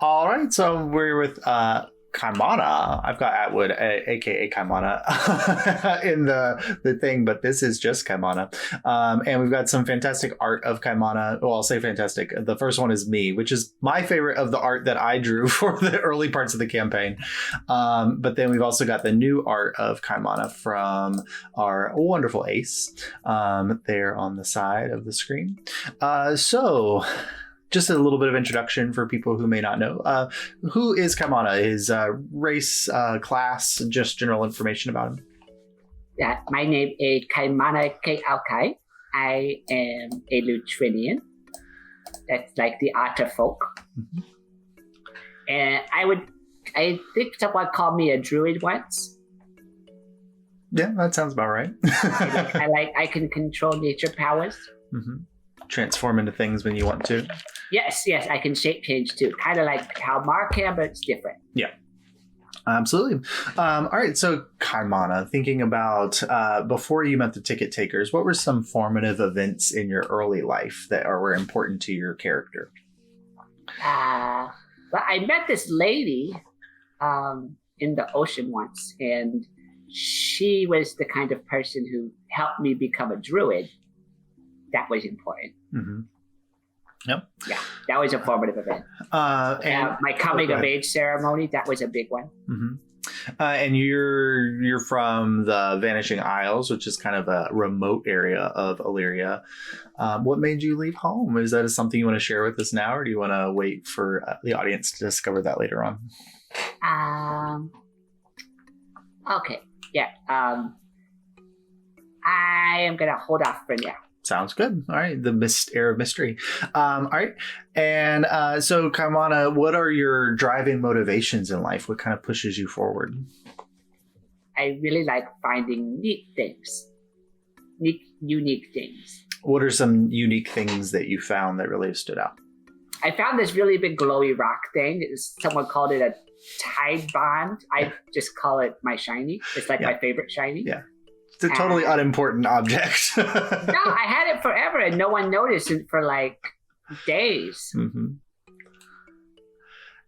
All right, so we're with Kaimana. I've got Atwood, aka Kaimana, in the thing, but this is just Kaimana. And we've got some fantastic art of Kaimana. Well, I'll say fantastic. The first one is me, which is my favorite of the art that I drew for the early parts of the campaign. But then we've also got the new art of Kaimana from our wonderful Ace there on the side of the screen. So just a little bit of introduction for people who may not know. Who is Kaimana? His race, class, just general information about him. Yeah, my name is Kaimana K. I am a Lutrinian. That's like the otter folk. Mm-hmm. And I think someone called me a druid once. Yeah, that sounds about right. I can control nature powers. Mm-hmm. Transform into things when you want to. Yes, I can shape change too. Kind of like how Mark can, but it's different. Yeah, absolutely. All right, so Kaimana, thinking about before you met the ticket takers, what were some formative events in your early life that were important to your character? Well, I met this lady in the ocean once, and she was the kind of person who helped me become a druid. That was important. Mm-hmm. Yep. Yeah, that was a formative event. And my coming of age ceremony, that was a big one. Mm-hmm. And you're from the Vanishing Isles, which is kind of a remote area of Alyria. What made you leave home? Is that something you want to share with us now, or do you want to wait for the audience to discover that later on? Okay. Yeah. I am going to hold off for now. Sounds good. All right. The air of mystery. All right. And so, Kaimana, what are your driving motivations in life? What kind of pushes you forward? I really like finding neat things. Unique things. What are some unique things that you found that really stood out? I found this really big glowy rock thing. Someone called it a tide bond. I just call it my shiny. It's like my favorite shiny. Yeah. It's a totally unimportant object. No, I had it forever and no one noticed it for like days. Mm-hmm.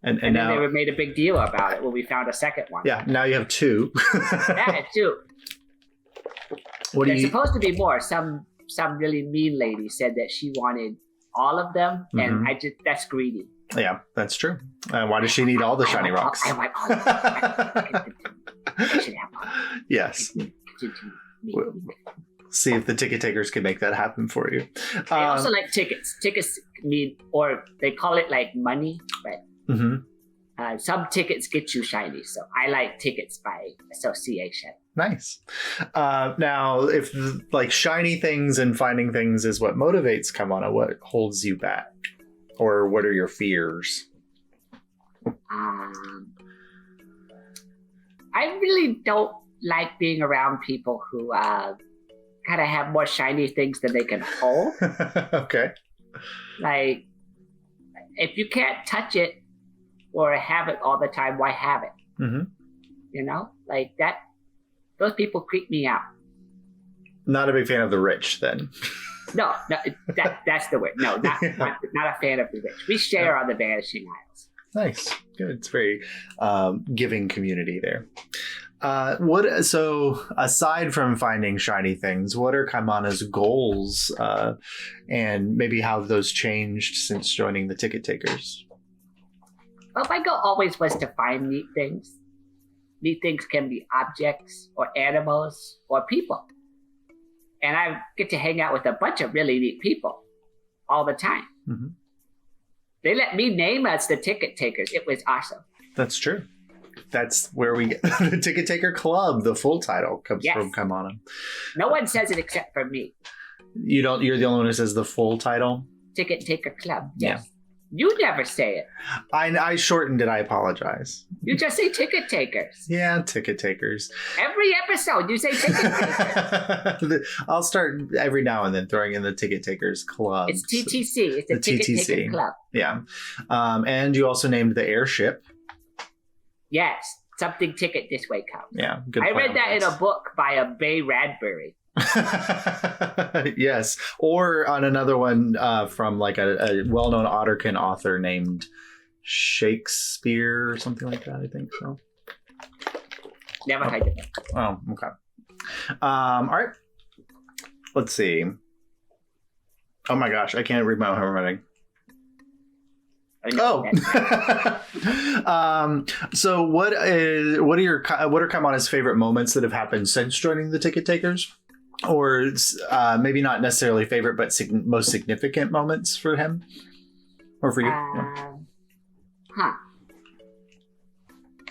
And then now they made a big deal about it when we found a second one. Yeah, now you have two. Yeah, two. There's supposed to be more. Some really mean lady said that she wanted all of them, and that's greedy. Yeah, that's true. Why does she need all the shiny rocks? I want all of them. I should have all. Yes. We'll see if the ticket takers can make that happen for you. I also like tickets. Tickets mean, or they call it like money, but some tickets get you shiny. So I like tickets by association. Nice. Now, if like shiny things and finding things is what motivates Kaimana, what holds you back? Or what are your fears? I really don't like being around people who kind of have more shiny things than they can hold. Okay. Like, if you can't touch it or have it all the time, why have it? Mm-hmm. You know, like that. Those people creep me out. Not a big fan of the rich, then. No, that's the word. No, not a fan of the rich. We share on the Vanishing Isles. Nice, good. It's very giving community there. So aside from finding shiny things, what are Kaimana's goals, and maybe how have those changed since joining the ticket takers? Well, my goal always was to find neat things. Neat things can be objects or animals or people. And I get to hang out with a bunch of really neat people all the time. Mm-hmm. They let me name us the ticket takers. It was awesome. That's true. That's where we get the Ticket Taker Club. The full title comes from Kaimana. No one says it except for me. You're the only one who says the full title? Ticket Taker Club. Yes. Yeah. You never say it. I shortened it. I apologize. You just say ticket takers. Yeah, ticket takers. Every episode you say ticket takers. I'll start every now and then throwing in the Ticket Takers Club. It's TTC. It's the Ticket Taker Club. Yeah. And you also named the airship. Yes. Something ticket this way comes. Yeah. Good. I read that in a book by a Bay Radbury. Yes, or on another one from like a well-known Otterkin author named Shakespeare or something like that, I think so. Never heard of it. Oh, okay. All right. Let's see. Oh my gosh, I can't read my own handwriting. Oh. So what are Kaimana's favorite moments that have happened since joining the Ticket Takers? Or maybe not necessarily favorite, but most significant moments for him? Or for you? Huh.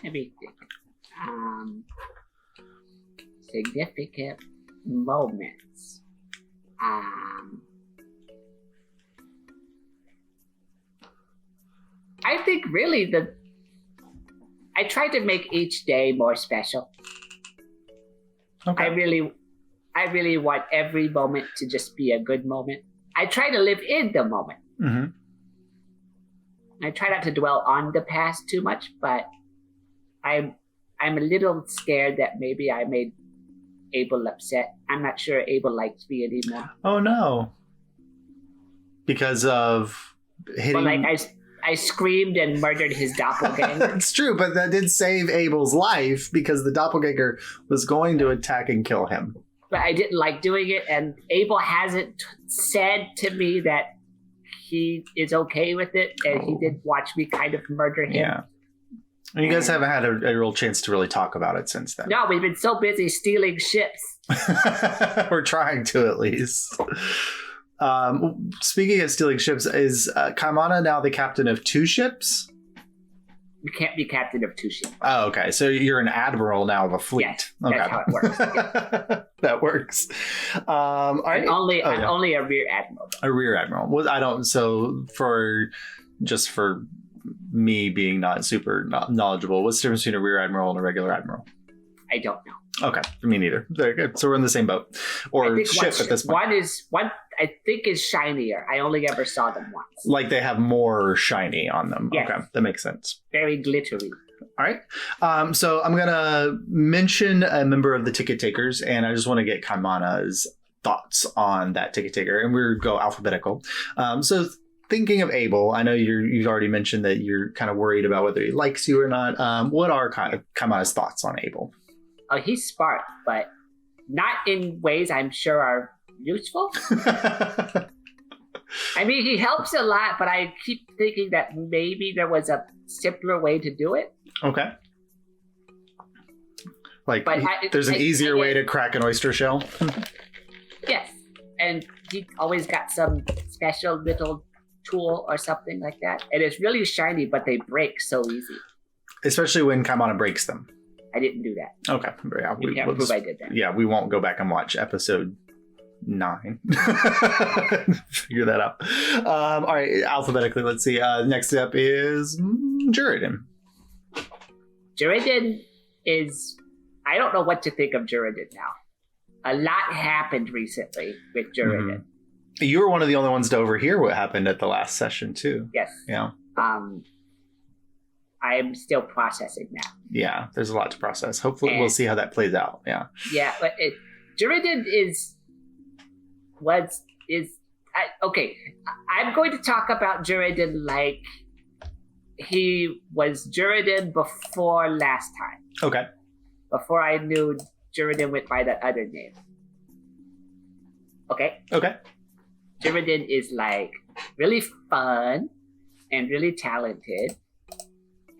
Let me think. Significant moments. I think really I try to make each day more special. Okay. I really want every moment to just be a good moment. I try to live in the moment. Mm-hmm. I try not to dwell on the past too much, but I'm a little scared that maybe I made Abel upset. I'm not sure Abel likes me anymore. Oh no! Because of hitting. Well, like I screamed and murdered his doppelganger. It's true, but that did save Abel's life because the doppelganger was going to attack and kill him. But I didn't like doing it, and Abel hasn't said to me that he is okay with it, and he did watch me kind of murder him. Yeah. And you guys haven't had a real chance to really talk about it since then. No, we've been so busy stealing ships. We're trying to, at least. Speaking of stealing ships, is Kaimana now the captain of 2 ships? You can't be captain of 2 ships. Oh, okay. So you're an admiral now of a fleet. Yes, okay. that's how it works. Yeah. That works. All right. Only a rear admiral. Though. A rear admiral. Well, I don't. So for me being not super knowledgeable, what's the difference between a rear admiral and a regular admiral? I don't know. Okay, me neither. Very good. So we're in the same boat or ship at this point. One I think is shinier. I only ever saw them once. Like they have more shiny on them. Yes. Okay, that makes sense. Very glittery. All right. So I'm gonna mention a member of the Ticket Takers, and I just want to get Kaimana's thoughts on that Ticket Taker, and we'll go alphabetical. So thinking of Abel, I know you've already mentioned that you're kind of worried about whether he likes you or not. What are Kaimana's thoughts on Abel? Oh, he's smart, but not in ways I'm sure are useful. I mean, he helps a lot, but I keep thinking that maybe there was a simpler way to do it. Okay. Like, there's an easier way to crack an oyster shell? Yes. And he always got some special little tool or something like that. And it's really shiny, but they break so easy. Especially when Kaimana breaks them. I didn't do that. Okay. Yeah, you can't prove I did that. Yeah, we won't go back and watch episode 9. Figure that out. All right, alphabetically, let's see. Next up is Juridan. Juridan is... I don't know what to think of Juridan now. A lot happened recently with Juridan. Mm-hmm. You were one of the only ones to overhear what happened at the last session, too. Yes. Yeah. I am still processing that. Yeah, there's a lot to process. Hopefully, we'll see how that plays out. Yeah. Yeah, but Juridan okay. I'm going to talk about Juridan like he was Juridan before last time. Okay. Before I knew Juridan went by that other name. Okay? Okay. Juridan is like really fun and really talented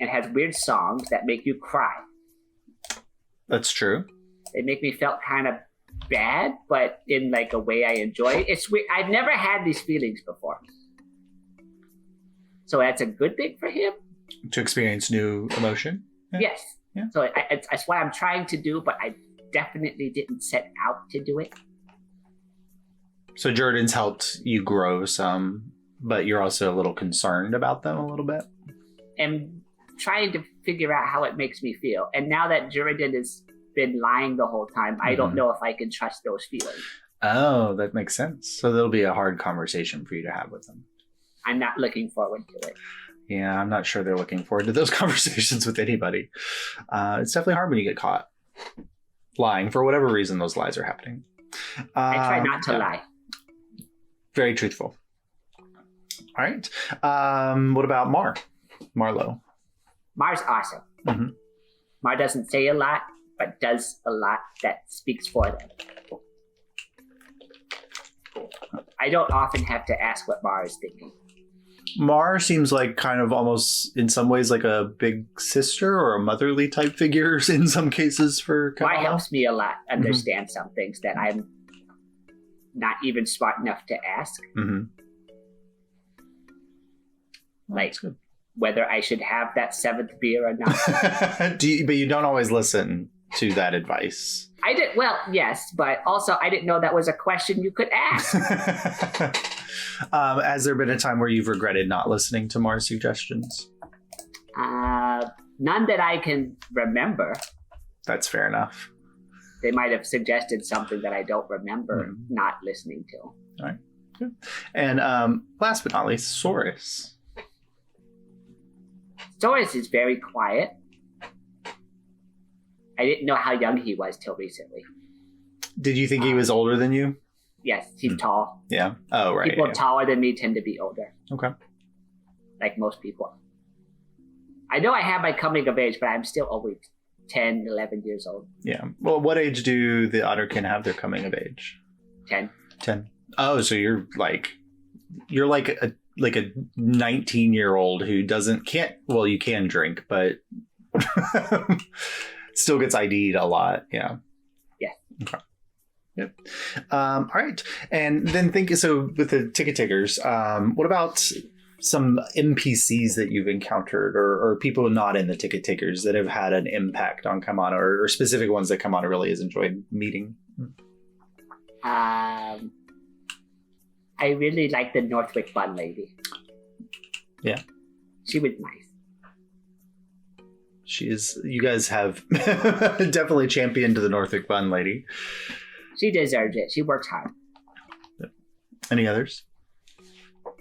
and has weird songs that make you cry. That's true. They make me feel kind of bad, but in like a way I enjoy. It's weird. I've never had these feelings before. So that's a good thing for him. To experience new emotion? Yeah. Yes. Yeah. So that's what I'm trying to do, but I definitely didn't set out to do it. So Juridan's helped you grow some, but you're also a little concerned about them a little bit? And trying to figure out how it makes me feel. And now that Juridan has been lying the whole time, I don't know if I can trust those feelings. Oh, that makes sense. So there'll be a hard conversation for you to have with them. I'm not looking forward to it. Yeah, I'm not sure they're looking forward to those conversations with anybody. It's definitely hard when you get caught lying for whatever reason those lies are happening. I try not to lie. Very truthful. All right. What about Mar? Marlowe. Mar's awesome. Mm-hmm. Mar doesn't say a lot, but does a lot that speaks for them. I don't often have to ask what Mar is thinking. Mar seems like kind of almost in some ways like a big sister or a motherly type figure in some cases for Kaimana. Mar helps me a lot understand some things that I'm not even smart enough to ask. Mm-hmm. Like whether I should have that 7th beer or not. But you don't always listen to that advice. I did. Well, yes, but also I didn't know that was a question you could ask. Has there been a time where you've regretted not listening to Mar's suggestions? None that I can remember. That's fair enough. They might have suggested something that I don't remember not listening to. All right. Good. And last but not least, Saurus. Saurus is very quiet. I didn't know how young he was till recently. Did you think he was older than you? Yes, he's tall. Yeah. Oh, right. People taller than me tend to be older. Okay. Like most people. I know I have my coming of age, but I'm still only 10, 11 years old. Yeah. Well, what age do the Otterkin have their coming of age? 10. 10. Oh, so you're like a 19-year-old who you can drink, but still gets ID'd a lot. Yeah. Yeah. Okay. Yep. All right. And then with the ticket takers, what about some NPCs that you've encountered or people not in the ticket takers that have had an impact on Kaimana or specific ones that Kaimana really has enjoyed meeting? I really like the Northwick Bun Lady. Yeah. She was nice. You guys have definitely championed the Northwick Bun Lady. She deserves it. She works hard. Any others?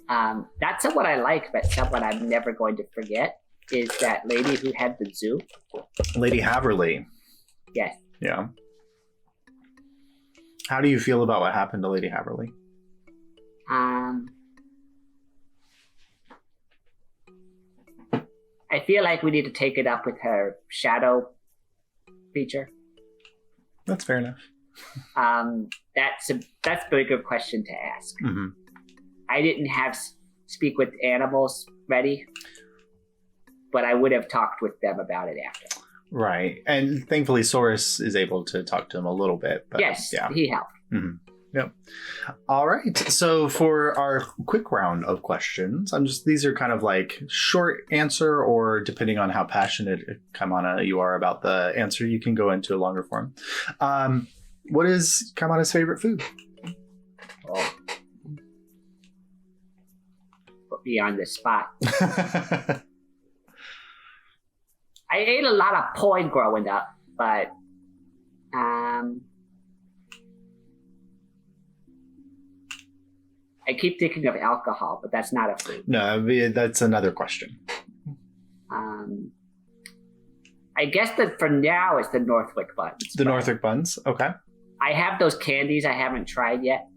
That's someone I like, but someone I'm never going to forget is that lady who had the zoo. Lady Haverly. Yes. Yeah. How do you feel about what happened to Lady Haverly? I feel like we need to take it up with her shadow feature. That's fair enough. That's a bigger question to ask. Mm-hmm. I didn't have speak with animals ready, but I would have talked with them about it after. Right. And thankfully Saurus is able to talk to him a little bit. But yes, yeah. He helped. Mm-hmm. Yep. All right. So for our quick round of questions, these are kind of like short answer, or depending on how passionate, Kaimana, you are about the answer, you can go into a longer form. What is Kaimana's favorite food? Oh. Put me on the spot. I ate a lot of poi growing up, but I keep thinking of alcohol, but that's not a food. No, that's another question. I guess that for now it's the Northwick buns. The Northwick buns, okay. I have those candies I haven't tried yet.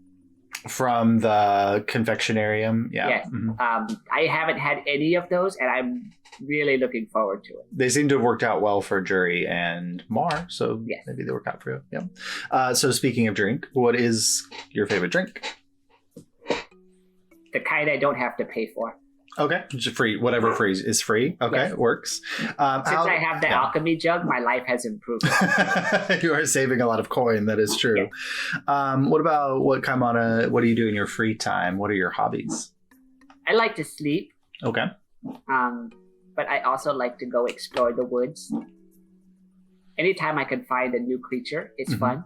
From the confectionarium, yeah. Yes. Mm-hmm. I haven't had any of those, and I'm really looking forward to it. They seem to have worked out well for Jury and Mar, so yes. Maybe they work out for you. Yeah. So speaking of drink, what is your favorite drink? The kind I don't have to pay for. Okay, just free. Whatever free is free. Okay, yes. It works. Since I have the alchemy jug, my life has improved. You are saving a lot of coin. That is true. Yes. What about Kaimana? What do you do in your free time? What are your hobbies? I like to sleep. Okay. But I also like to go explore the woods. Anytime I can find a new creature, it's fun.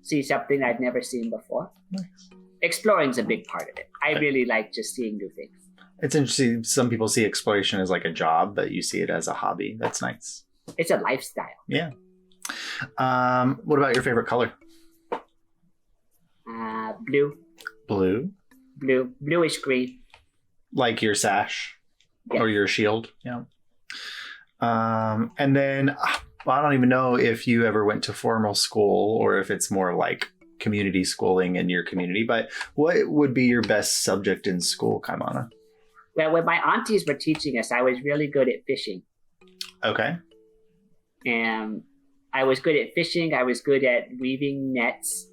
See something I've never seen before. Nice. Exploring's a big part of it. I really like just seeing new things. It's interesting. Some people see exploration as like a job, but you see it as a hobby. That's nice. It's a lifestyle. Yeah. What about your favorite color? Blue. Blue? Bluish green. Like your sash? Yes. Or your shield? Yeah. And then I don't even know if you ever went to formal school or if it's more like community schooling in your community, but what would be your best subject in school, Kaimana? Well, when my aunties were teaching us, I was really good at fishing. Okay. And I was good at fishing. I was good at weaving nets.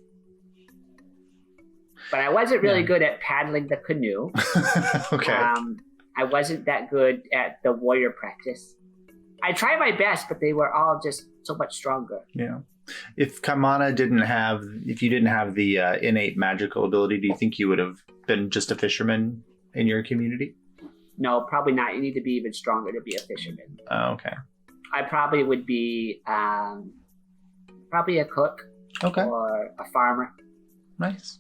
But I wasn't really good at paddling the canoe. Okay. I wasn't that good at the warrior practice. I tried my best, but they were all just so much stronger. Yeah. If you didn't have the innate magical ability, do you think you would have been just a fisherman in your community? No, probably not. You need to be even stronger to be a fisherman. Oh, okay. I probably would be probably a cook. Okay. Or a farmer. Nice.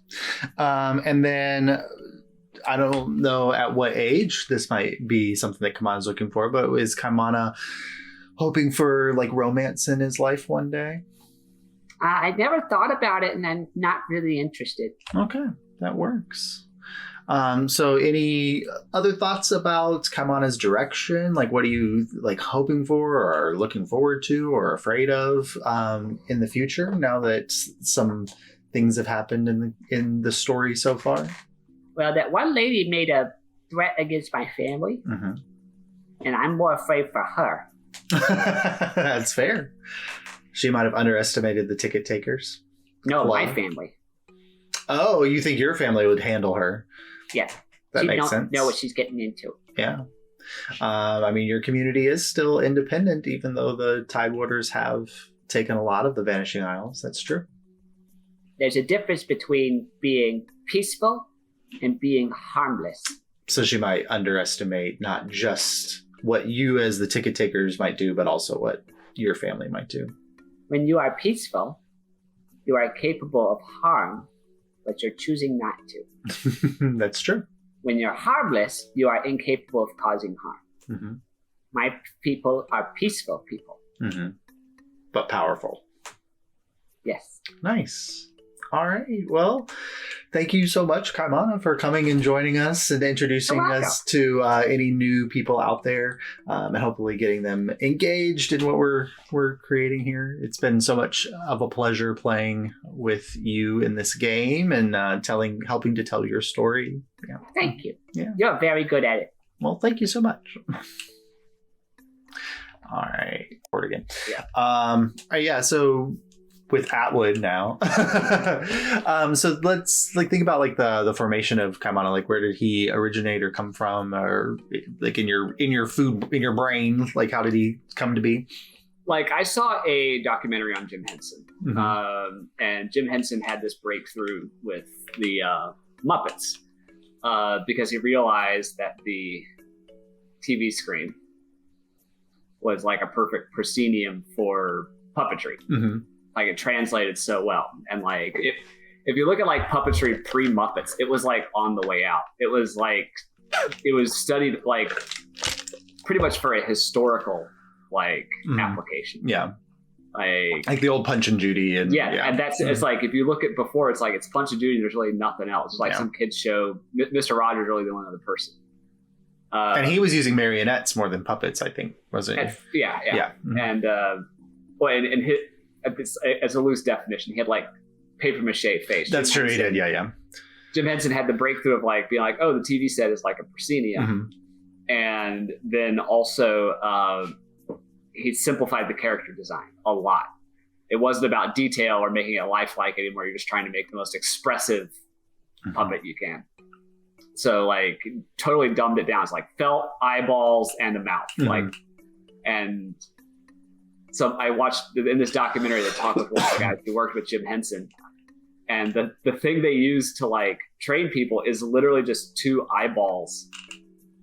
And then I don't know at what age this might be something that Kaimana's looking for, but is Kaimana hoping for like romance in his life one day? I never thought about it, and I'm not really interested. Okay, that works. So any other thoughts about Kaimana's direction? Like, what are you like hoping for or looking forward to or afraid of in the future now that some things have happened in the story so far? Well, that one lady made a threat against my family, and I'm more afraid for her. That's fair. She might have underestimated the ticket takers. No, my family. Oh, you think your family would handle her? Yeah. That makes sense. Know what she's getting into. Yeah. I mean, your community is still independent, even though the Tidewaters have taken a lot of the Vanishing Isles. That's true. There's a difference between being peaceful and being harmless. So she might underestimate not just what you as the ticket takers might do, but also what your family might do. When you are peaceful, you are capable of harm, but you're choosing not to. That's true. When you're harmless, you are incapable of causing harm. Mm-hmm. My people are peaceful people. Mm-hmm. But powerful. Yes. Nice. All right. Well, thank you so much, Kaimana, for coming and joining us and introducing us to any new people out there, and hopefully getting them engaged in what we're creating here. It's been so much of a pleasure playing with you in this game and helping to tell your story. Yeah. Thank you. Yeah. You're very good at it. Well, thank you so much. All right. Record again. Yeah. So with Atwood now. So let's think about the formation of Kaimana. Like, where did he originate or come from, or like in your brain, like how did he come to be? Like, I saw a documentary on Jim Henson, and Jim Henson had this breakthrough with the Muppets because he realized that the TV screen was like a perfect proscenium for puppetry. Mm-hmm. Like, it translated so well. And like, if you look at like puppetry pre-Muppets, it was like on the way out. It was studied like pretty much for a historical application. Yeah. Like the old Punch and Judy and and that's it's like, if you look at before, it's like it's Punch and Judy, there's really nothing else. It's like some kids show. Mr. Rogers really the only other person. And he was using marionettes more than puppets, I think, wasn't he? Yeah. Mm-hmm. And and his, as a loose definition, he had like paper mache face. That's true. He did. Yeah. Jim Henson had the breakthrough of like being like, oh, the TV set is like a proscenium. Mm-hmm. And then also he simplified the character design a lot. It wasn't about detail or making it lifelike anymore. You're just trying to make the most expressive puppet you can. So like totally dumbed it down. It's like felt, eyeballs, and a mouth. And so I watched in this documentary, they talk with one of the guys who worked with Jim Henson. And the thing they use to like train people is literally just two eyeballs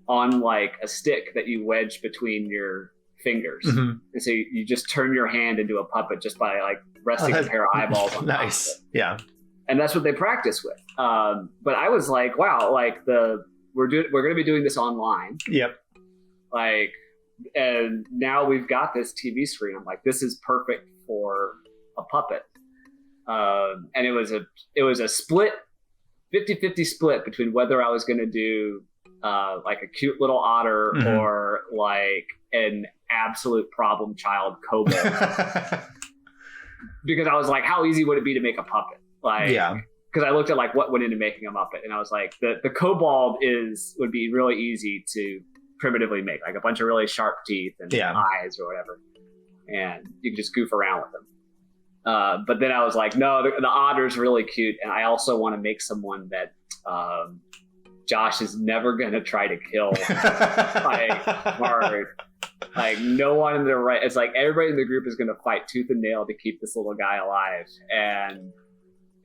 on like a stick that you wedge between your fingers. Mm-hmm. And so you just turn your hand into a puppet just by like resting a pair of eyeballs on top of it. Yeah. And that's what they practice with. But I was like, wow, like we're going to be doing this online. Yep. Like, and now we've got this TV screen. I'm like, this is perfect for a puppet. And it was a split, 50-50 split between whether I was going to do like a cute little otter or like an absolute problem child kobold. Because I was like, how easy would it be to make a puppet? Like, because I looked at like what went into making a Muppet, and I was like, the kobold would be really easy to primitively make, like a bunch of really sharp teeth and eyes or whatever, and you can just goof around with them. But then I was like, no, the otter's really cute, and I also want to make someone that Josh is never going to try to kill like hard. Like no one in the right. It's like everybody in the group is going to fight tooth and nail to keep this little guy alive. And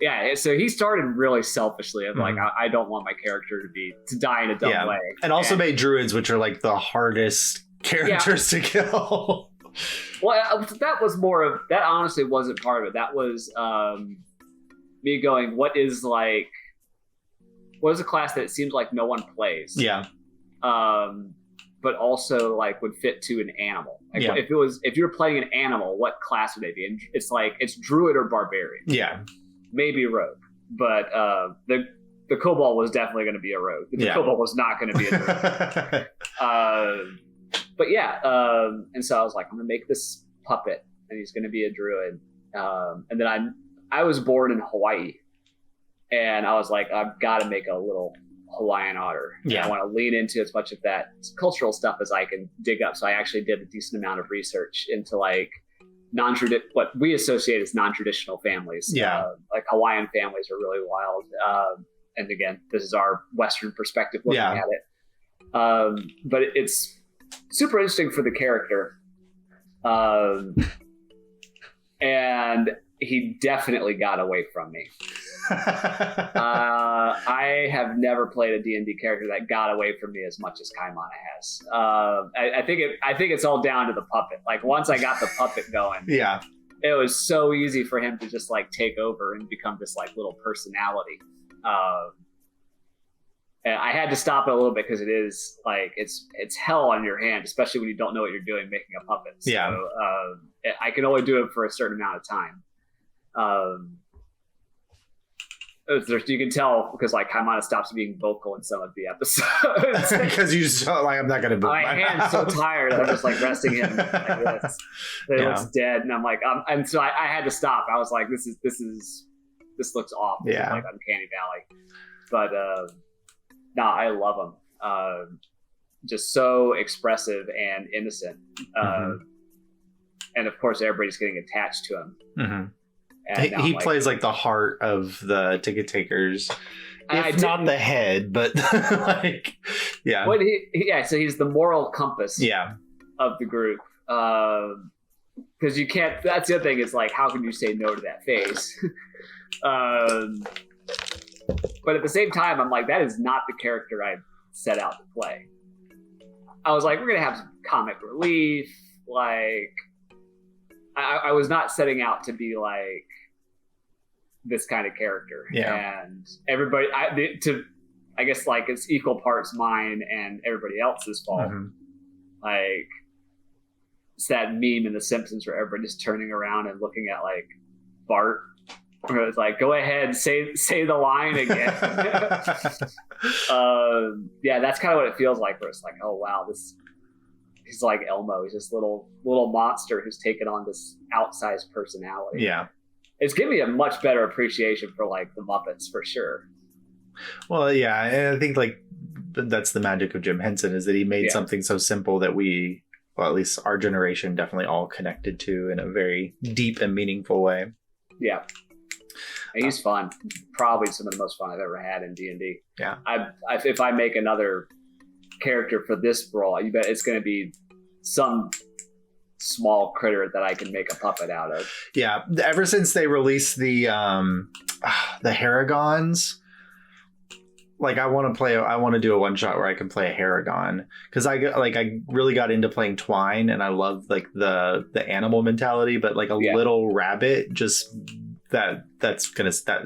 yeah, so he started really selfishly of like, I don't want my character to die in a dumb way. And also made druids, which are like the hardest characters to kill. Well, that was more of that. Honestly, wasn't part of it. That was me going, what is a class that it seems like no one plays? Yeah. But also like would fit to an animal. Like if you were playing an animal, what class would they be? And it's like it's druid or barbarian. Yeah. Maybe rogue. But the kobold was definitely going to be a rogue. The kobold was not going to be a druid. But and so I was like, I'm gonna make this puppet, and he's gonna be a druid. And then I was born in Hawaii, and I was like, I've got to make a little Hawaiian otter. Yeah. And I want to lean into as much of that cultural stuff as I can dig up. So I actually did a decent amount of research into like what we associate as non-traditional families. Yeah. Like Hawaiian families are really wild. And again, this is our Western perspective looking at it. But it's super interesting for the character. And he definitely got away from me. I have never played a D&D character that got away from me as much as Kaimana has. I think it's all down to the puppet. Like once I got the puppet going, it was so easy for him to just like take over and become this like little personality. And I had to stop it a little bit because it is like it's hell on your hand, especially when you don't know what you're doing making a puppet. So, I can only do it for a certain amount of time. You can tell because like Kaimana stops being vocal in some of the episodes because you just like I'm not gonna move my hand's so tired I'm just like resting him like this. It looks dead, and I'm like and so I had to stop. I was like this looks awful. Yeah, like Uncanny Valley. But no, I love him. Just so expressive and innocent. And of course everybody's getting attached to him. He plays like the heart of the ticket takers, if not the head, but like, so he's the moral compass of the group. Because you can't, that's the other thing is like, how can you say no to that face? But at the same time, I'm like, that is not the character I set out to play. I was like, we're going to have some comic relief. Like, I was not setting out to be like this kind of character. Yeah. And everybody, I guess like it's equal parts mine and everybody else's fault. Like, it's that meme in The Simpsons where everybody's turning around and looking at like Bart. Where it's like, go ahead, say the line again. That's kind of what it feels like. Where it's like, oh wow, he's like Elmo. He's this little monster who's taken on this outsized personality. Yeah, it's given me a much better appreciation for like the Muppets for sure. Well, yeah, and I think like that's the magic of Jim Henson is that he made something so simple that we, well, at least our generation, definitely all connected to in a very deep and meaningful way. Yeah. He's fun. Probably some of the most fun I've ever had in D&D. Yeah. If I make another character for this role, you bet it's going to be some small critter that I can make a puppet out of. Yeah. Ever since they released the Haragons, like I want to do a one shot where I can play a Haragon because I really got into playing Twine and I love like the animal mentality, but like a little rabbit just. That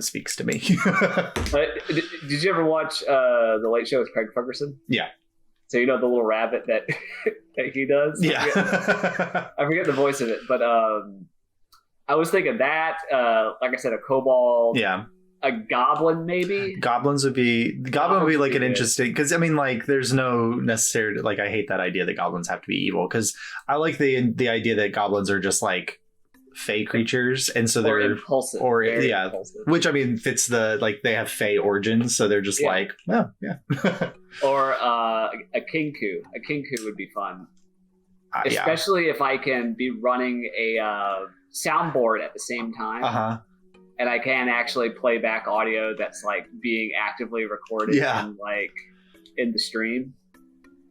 speaks to me. Did you ever watch The Late Show with Craig Ferguson? Yeah. So you know the little rabbit that he does? Yeah. I forget the voice of it, but I was thinking that, like I said, a kobold. Yeah. A goblin, maybe. Goblin would be like an interesting, because I mean, like, there's no necessary, like, I hate that idea that goblins have to be evil, because I like the idea that goblins are just like fey creatures, and so Or they're impulsive. or Very yeah, impulsive. which I mean fits the like they have fey origins, so they're just like, oh yeah. Or a kinku. A kinku would be fun, Yeah. especially if I can be running a soundboard at the same time, and I can actually play back audio that's like being actively recorded and like in the stream.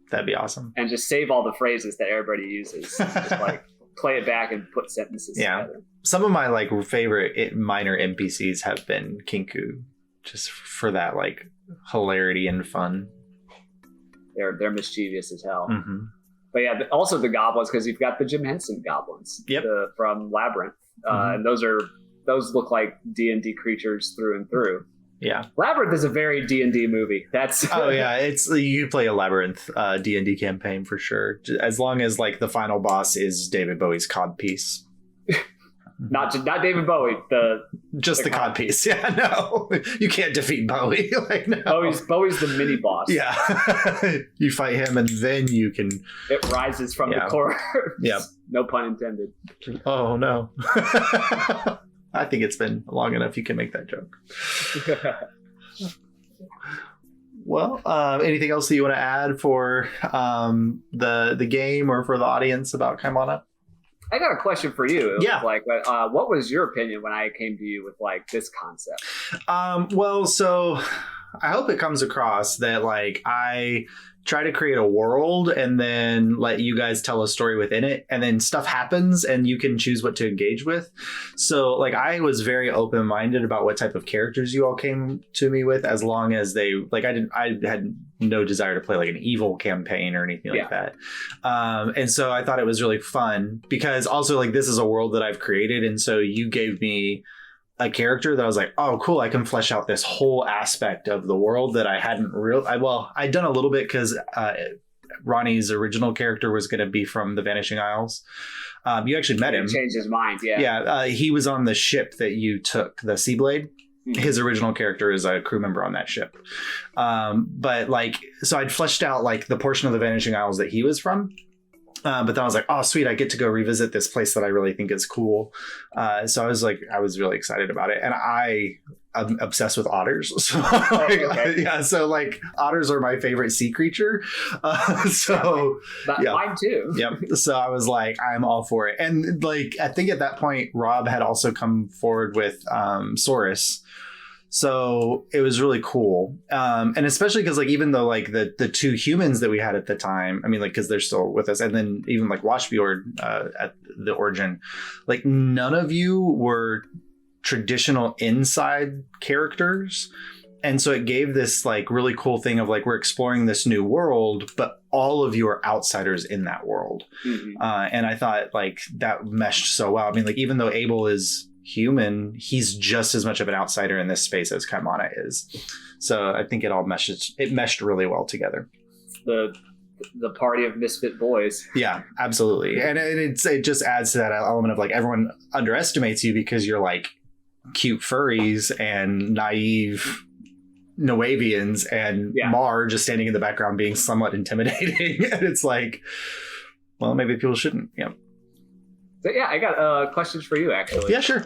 That'd be awesome. And just save all the phrases that everybody uses. Just like play it back and put sentences together. Some of my like favorite minor NPCs have been kinku, just for that like hilarity and fun. They're mischievous as hell. Mm-hmm. But yeah, also the goblins, because you've got the Jim Henson goblins from Labyrinth, and those look like D&D creatures through and through. Yeah, Labyrinth is a very D&D movie. That's it's you play a Labyrinth D&D campaign for sure, as long as like the final boss is David Bowie's codpiece. Not David Bowie. Just the codpiece. Yeah, no, you can't defeat Bowie. Like, no. Bowie's the mini boss. Yeah, you fight him, and then you can. It rises from the corpse. Yep. No pun intended. Oh no. I think it's been long enough you can make that joke. Well, anything else that you want to add for the game or for the audience about Kaimana? I got a question for you. Yeah. Like, what was your opinion when I came to you with like this concept? Well, so I hope it comes across that like I try to create a world and then let you guys tell a story within it, and then stuff happens and you can choose what to engage with. So like I was very open-minded about what type of characters you all came to me with, as long as they like I had no desire to play like an evil campaign or anything like that. And so I thought it was really fun because also like this is a world that I've created, and so you gave me a character that I was like, oh, cool, I can flesh out this whole aspect of the world that I hadn't I'd done a little bit because Ronnie's original character was going to be from the Vanishing Isles. You actually met him. He changed his mind, yeah. Yeah, he was on the ship that you took, the Seablade. Mm-hmm. His original character is a crew member on that ship. But like, so I'd fleshed out like the portion of the Vanishing Isles that he was from. But then I was like, oh, sweet, I get to go revisit this place that I really think is cool. So I was really excited about it. And I'm obsessed with otters. So so like otters are my favorite sea creature. Mine too. Yep. So I was like, I'm all for it. And like, I think at that point, Rob had also come forward with Saurus. So it was really cool. And especially because like, even though like the two humans that we had at the time, I mean, like, because they're still with us, and then even like Washbjord at the origin, like none of you were traditional inside characters. And so it gave this like really cool thing of like, we're exploring this new world, but all of you are outsiders in that world. Mm-hmm. And I thought like that meshed so well. I mean, like, even though Abel is human, he's just as much of an outsider in this space as Kaimana is. So I think it meshed really well together. The party of misfit boys. Yeah, absolutely. And it just adds to that element of like, everyone underestimates you because you're like cute furries and naive Noavians, and Mar just standing in the background being somewhat intimidating. And it's like, well, maybe people shouldn't. Yeah. So yeah, I got questions for you actually. Yeah, sure.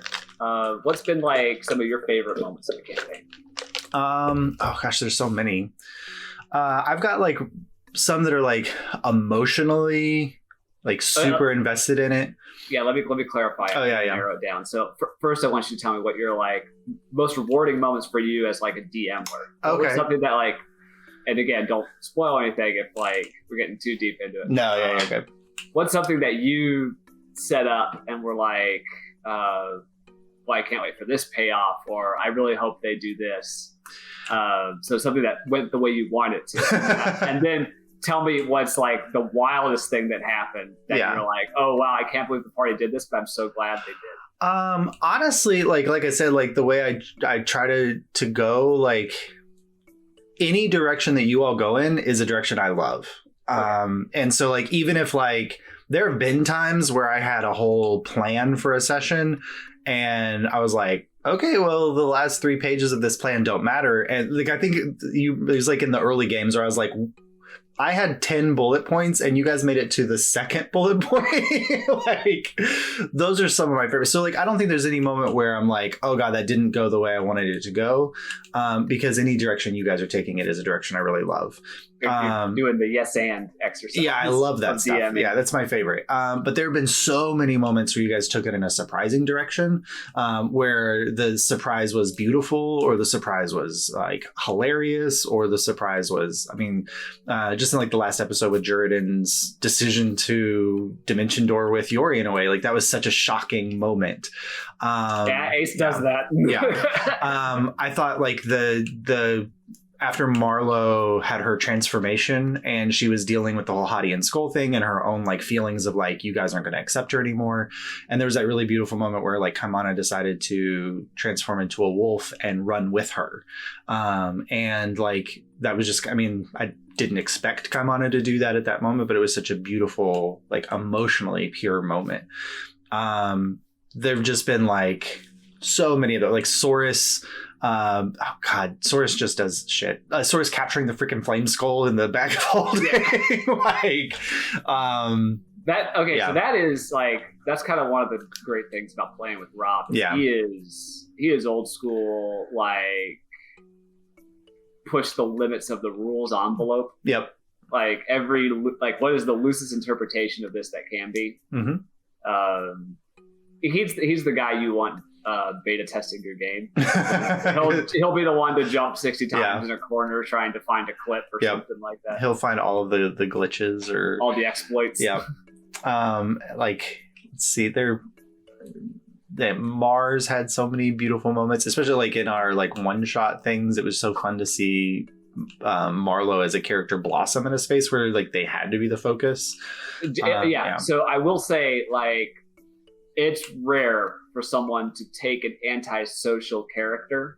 What's been like some of your favorite moments of the campaign? Oh gosh, there's so many. I've got like some that are like emotionally like super invested in it. Yeah, let me clarify. Narrow it down. So first, I want you to tell me what your like most rewarding moments for you as like a DM were. Okay. Something that like, and again, don't spoil anything if like we're getting too deep into it. No, okay. What's something that you set up and we're like, well, I can't wait for this payoff, or I really hope they do this. So something that went the way you want it to. And then tell me what's like the wildest thing that happened that you're like, oh wow, I can't believe the party did this, but I'm so glad they did. Honestly, like I said, like the way I try to go, like any direction that you all go in is a direction I love. And so like, even if like, there have been times where I had a whole plan for a session and I was like, okay, well, the last 3 pages of this plan don't matter. And like, I think it was like in the early games where I was like, I had 10 bullet points and you guys made it to the second bullet point. Like, those are some of my favorites. So, like, I don't think there's any moment where I'm like, oh, God, that didn't go the way I wanted it to go. Because any direction you guys are taking it is a direction I really love. You're doing the yes and exercise. Yeah, I love that stuff. DMing. Yeah, that's my favorite. But there have been so many moments where you guys took it in a surprising direction, where the surprise was beautiful, or the surprise was like hilarious, or the surprise was, I mean, just in like the last episode with Juridan's decision to Dimension Door with Yori in a way, like that was such a shocking moment. Yeah, Ace does that. Yeah. I thought like the after Marlo had her transformation and she was dealing with the whole Hottie and Skull thing and her own like feelings of like, you guys aren't going to accept her anymore. And there was that really beautiful moment where like Kaimana decided to transform into a wolf and run with her. And like, that was just, I mean, I didn't expect Kaimana to do that at that moment, but it was such a beautiful, like emotionally pure moment. There've just been like so many of those, like Saurus. Oh God, Saurus just does shit. Saurus capturing the freaking flame skull in the back of holding. Like, that. Okay, yeah. So that is like, that's kind of one of the great things about playing with Rob. Yeah, he is old school, like push the limits of the rules envelope. Yep. Like what is the loosest interpretation of this that can be? Mm-hmm. He's the guy you want beta testing your game. he'll be the one to jump 60 times in a corner trying to find a clip or something like that. He'll find all of the glitches or all the exploits. Yeah. Like, let's see, Mars had so many beautiful moments, especially like in our like one shot things. It was so fun to see Marlo as a character blossom in a space where like they had to be the focus. Yeah. So I will say, like, it's rare for someone to take an antisocial character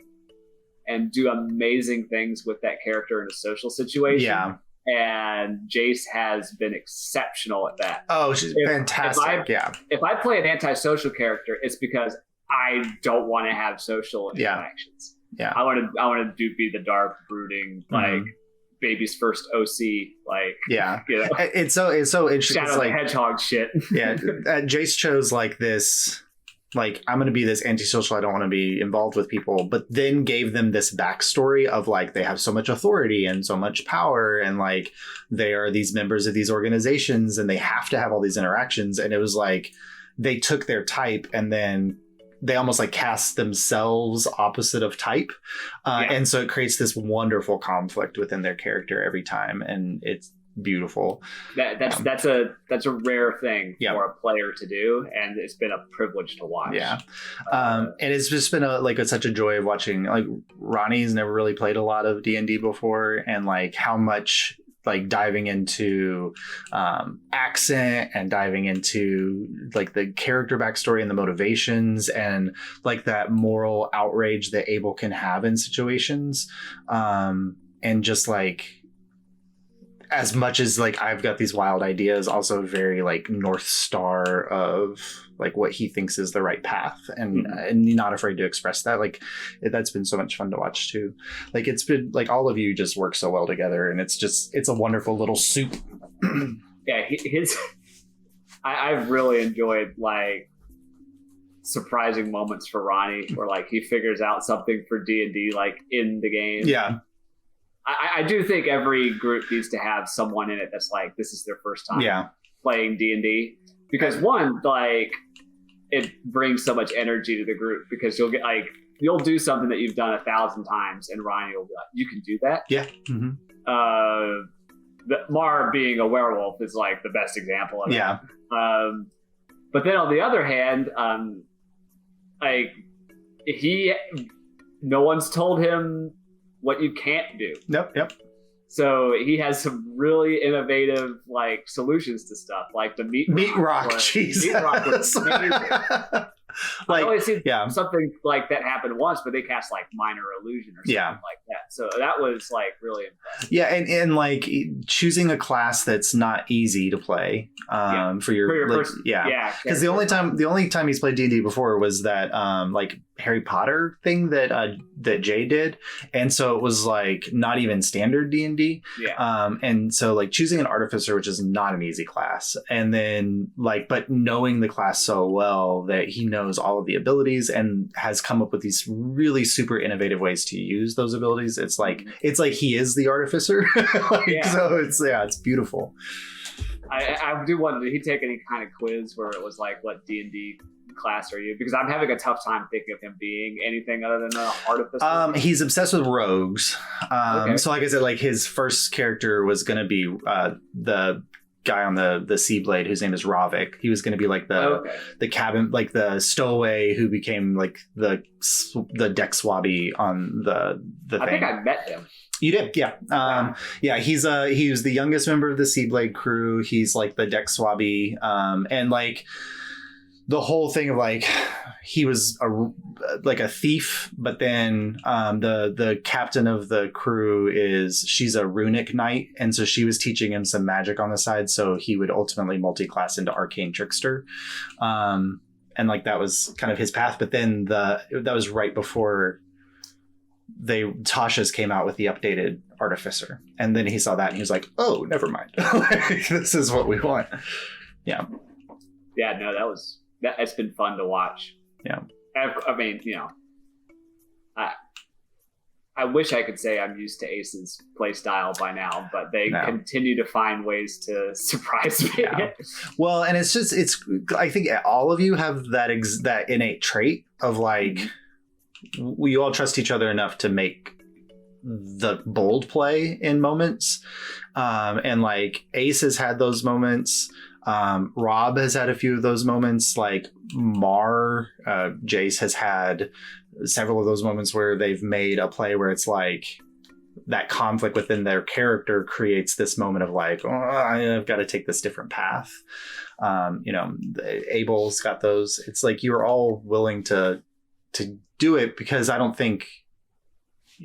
and do amazing things with that character in a social situation. Yeah. And Jace has been exceptional at that. Oh, she's fantastic. If I play an antisocial character, it's because I don't want to have social interactions. Yeah. I want to be the dark, brooding, like baby's first OC, like, you know, it's so interesting. Shadow the Hedgehog shit. Yeah. Jace chose like this, like, I'm going to be this antisocial. I don't want to be involved with people, but then gave them this backstory of like, they have so much authority and so much power. And like, they are these members of these organizations and they have to have all these interactions. And it was like, they took their type and then they almost like cast themselves opposite of type. And so it creates this wonderful conflict within their character every time. And it's beautiful. That's a rare thing for a player to do. And it's been a privilege to watch. Yeah. And it's just been such a joy of watching. Like, Ronnie's never really played a lot of D&D before. And like how much like diving into accent and diving into like the character backstory and the motivations and like that moral outrage that Abel can have in situations. And just like, as much as like I've got these wild ideas, also very like North Star of like what he thinks is the right path, and not afraid to express that. Like, that's been so much fun to watch too. Like, it's been like all of you just work so well together, and it's a wonderful little soup. Yeah, I've really enjoyed like surprising moments for Ronnie where like he figures out something for D&D like in the game. Yeah. I do think every group needs to have someone in it that's like, this is their first time playing D&D, because one, like, it brings so much energy to the group, because you'll get like, you'll do something that you've done 1,000 times and Ronnie will be like, you can do that? Yeah. Mm-hmm. Mar being a werewolf is like the best example of that. But then on the other hand, like, no one's told him what you can't do. Yep. So he has some really innovative like solutions to stuff, like the meat rock. Jesus. Meat rock was amazing. Like, I only seen something like that happen once, but they cast like minor illusion or something like that. So that was like really impressive. Yeah, and like choosing a class that's not easy to play for your like, first, because the only time he's played D&D before was that like Harry Potter thing that Jay did, and so it was like not even standard D&D. And so like choosing an artificer, which is not an easy class, and then like but knowing the class so well that he knows all of the abilities and has come up with these really super innovative ways to use those abilities. It's like he is the artificer. So it's beautiful. I do wonder, did he take any kind of quiz where it was like, what D&D class are you? Because I'm having a tough time thinking of him being anything other than an artificer. He's obsessed with rogues. So like I said, like his first character was going to be the guy on the Seablade whose name is Ravik. He was going to be like the cabin, like the stowaway who became like the deck swabby on the thing. I think I met him. You did, yeah. He was the youngest member of the Seablade crew. He's like the deck swabby, and like the whole thing of like he was a thief, but then the captain of the crew she's a runic knight, and so she was teaching him some magic on the side, so he would ultimately multi-class into arcane trickster, and like that was kind of his path. But then that was right before Tasha's came out with the updated artificer, and then he saw that and he was like, oh, never mind. This is what we want. No, it's been fun to watch. I mean, I wish I could say I'm used to Ace's play style by now, but they continue to find ways to surprise me. Well, and I think all of you have that innate trait of like, we all trust each other enough to make the bold play in moments. And like Ace has had those moments. Rob has had a few of those moments. Like Jace has had several of those moments where they've made a play where it's like that conflict within their character creates this moment of like, oh, I've got to take this different path. Abel's got those. It's like you're all willing to do it, because I don't think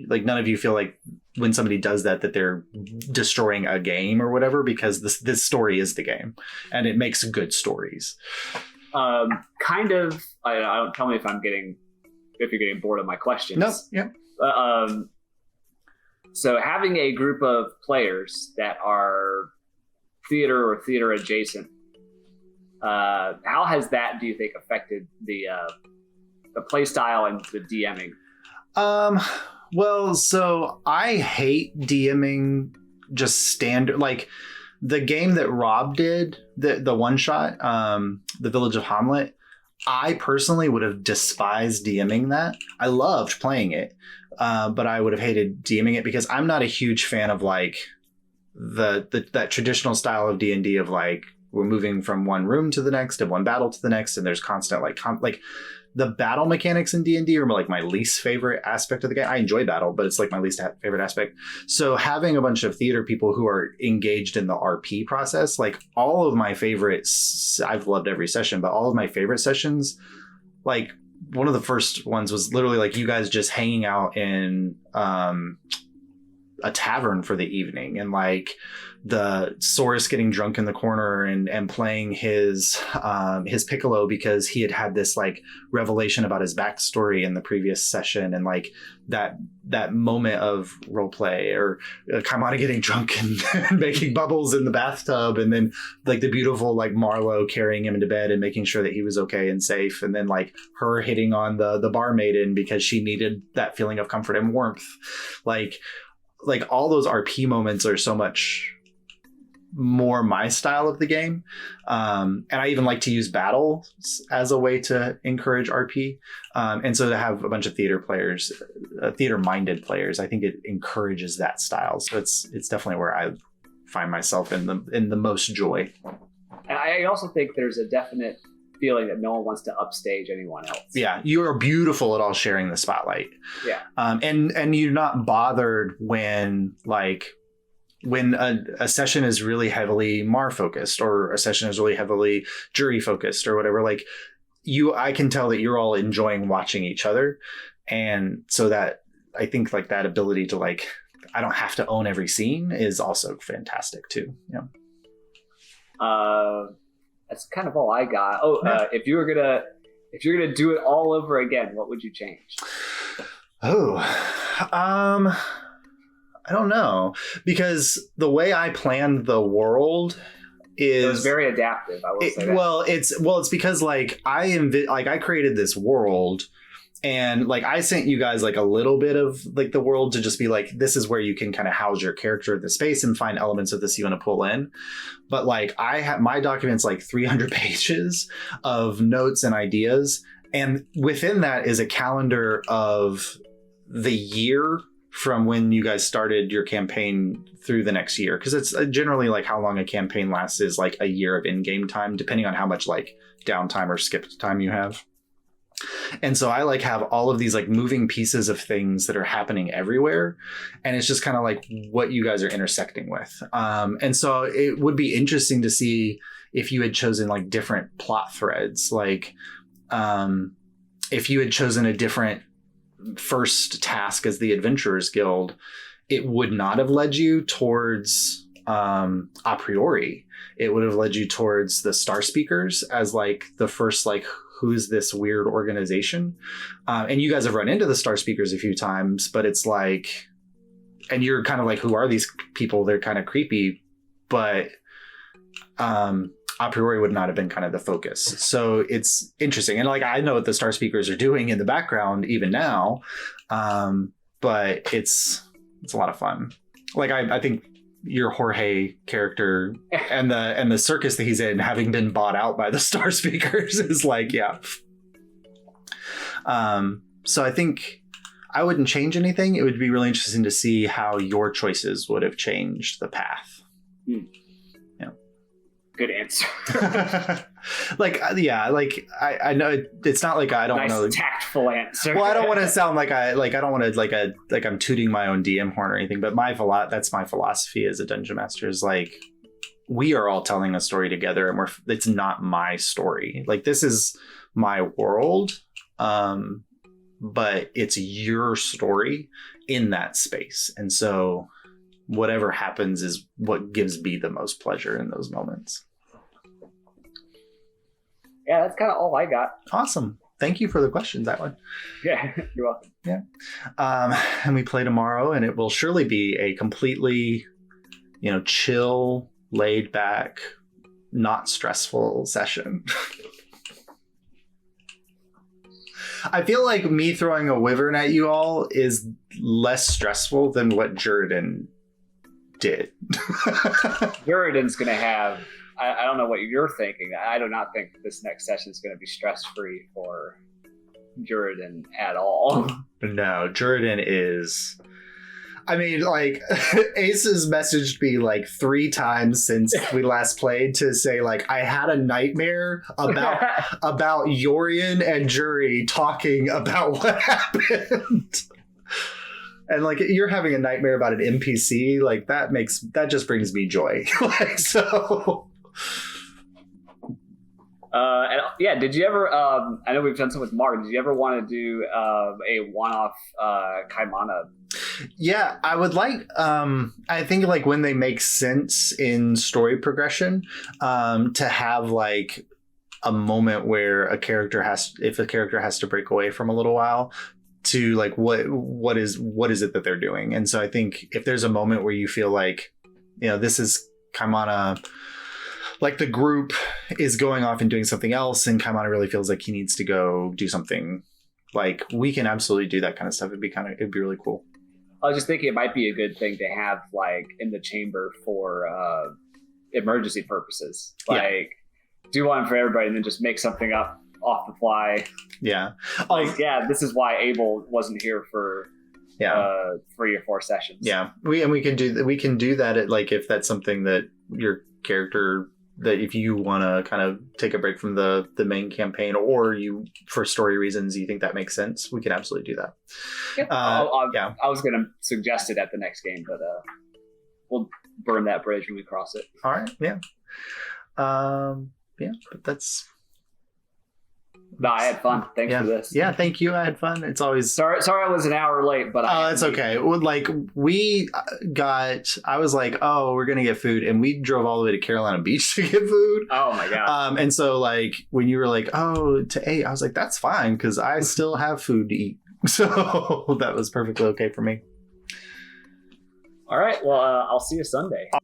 like none of you feel like when somebody does that they're destroying a game or whatever, because this story is the game and it makes good stories. Kind of. I don't, tell me if you're getting bored of my questions. No. Yeah. So having a group of players that are theater or theater adjacent, how has that, do you think, affected the play style and the DMing? Well, so I hate DMing just standard, like the game that Rob did, the one shot, the Village of Hamlet. I personally would have despised DMing that. I loved playing it, but I would have hated DMing it because I'm not a huge fan of like that traditional style of D&D of like we're moving from one room to the next and one battle to the next, and there's constant like the battle mechanics in D&D are like my least favorite aspect of the game. I enjoy battle, but it's like my least favorite aspect. So having a bunch of theater people who are engaged in the RP process, like all of my favorites, I've loved every session, but all of my favorite sessions, like one of the first ones was literally like you guys just hanging out in a tavern for the evening, and like the Saurus getting drunk in the corner and playing his piccolo because he had this like revelation about his backstory in the previous session, and like that moment of role play, or Kaimana getting drunk and making bubbles in the bathtub, and then like the beautiful like Marlowe carrying him into bed and making sure that he was okay and safe, and then like her hitting on the barmaiden because she needed that feeling of comfort and warmth. Like all those RP moments are so much more my style of the game. And I even like to use battles as a way to encourage RP. And so to have a bunch of theater players, theater-minded players, I think it encourages that style. So it's definitely where I find myself in the most joy. And I also think there's a definite feeling that no one wants to upstage anyone else. Yeah, you are beautiful at all sharing the spotlight. Yeah. And you're not bothered when a session is really heavily Mar focused, or a session is really heavily jury focused, or whatever. Like I can tell that you're all enjoying watching each other, and so that I think like that ability to like I don't have to own every scene is also fantastic too. Yeah. That's kind of all I got. If you were gonna If you're going to do it all over again, what would you change? Oh, I don't know, because the way I planned the world is it was very adaptive. I will say that. Well, it's because like I created this world, and like I sent you guys like a little bit of like the world to just be like, this is where you can kind of house your character in the space and find elements of this you want to pull in. But like I have my documents like 300 pages of notes and ideas, and within that is a calendar of the year from when you guys started your campaign through the next year, because it's generally like how long a campaign lasts is like a year of in-game time, depending on how much like downtime or skipped time you have. And so I like have all of these like moving pieces of things that are happening everywhere, and it's just kind of like what you guys are intersecting with. And so it would be interesting to see if you had chosen like different plot threads, like if you had chosen a different first task as the Adventurers Guild, it would not have led you towards a priori. It would have led you towards the Star Speakers as like the first like, who's this weird organization? And you guys have run into the Star Speakers a few times, but it's like, and you're kind of like, who are these people? They're kind of creepy, but a priori would not have been kind of the focus. So it's interesting. And like, I know what the Star Speakers are doing in the background even now, but it's a lot of fun. Like, I think your Jorge character and the circus that he's in, having been bought out by the Star Speakers, is like, yeah. So I think I wouldn't change anything. It would be really interesting to see how your choices would have changed the path. Yeah. Good answer. Like, yeah, like I know it's not like I don't nice know. Tactful answer. Well, I don't want to sound like I don't want to like I'm tooting my own DM horn or anything, but that's my philosophy as a dungeon master is like, we are all telling a story together, and it's not my story. Like, this is my world, but it's your story in that space. And so whatever happens is what gives me the most pleasure in those moments. Yeah, that's kind of all I got. Awesome. Thank you for the questions, that one. Yeah, you're welcome. Yeah. And we play tomorrow, and it will surely be a completely, chill, laid back, not stressful session. I feel like me throwing a wyvern at you all is less stressful than what Juridan did. Juridan's going to have, I don't know what you're thinking. I do not think this next session is going to be stress-free for Juridan at all. No, Juridan is... I mean, like, Ace has messaged me like 3 times since we last played to say, like, I had a nightmare about Yorian and Jury talking about what happened. And like, you're having a nightmare about an NPC, like that just brings me joy. Like, so. And yeah, did you ever? I know we've done some with Mark. Did you ever want to do a one-off Kaimana? Yeah, I would like. I think like when they make sense in story progression, to have like a moment where if a character has to break away from a little while, to like what is it that they're doing. And so I think if there's a moment where you feel like, this is Kaimana, like the group is going off and doing something else, and Kaimana really feels like he needs to go do something, like we can absolutely do that kind of stuff. It'd be really cool. I was just thinking it might be a good thing to have like in the chamber for emergency purposes. Like, do one for everybody and then just make something up off the fly. Yeah. Like, this is why Abel wasn't here for 3 or 4 sessions. Yeah. We can do that at, like, if that's something that your character, that if you want to kind of take a break from the main campaign, or you, for story reasons, you think that makes sense, we can absolutely do that. Yeah. I was going to suggest it at the next game, but we'll burn that bridge when we cross it. All right. Yeah. But that's No, I had fun. Thanks yeah. for this. Yeah, thank you. I had fun. It's always Sorry, I was an hour late, but oh, it's okay. Well, like I was like, oh, we're gonna get food, and we drove all the way to Carolina Beach to get food. Oh my god. And so like when you were like, oh, to 8, I was like, that's fine because I still have food to eat, so that was perfectly okay for me. All right. Well, I'll see you Sunday.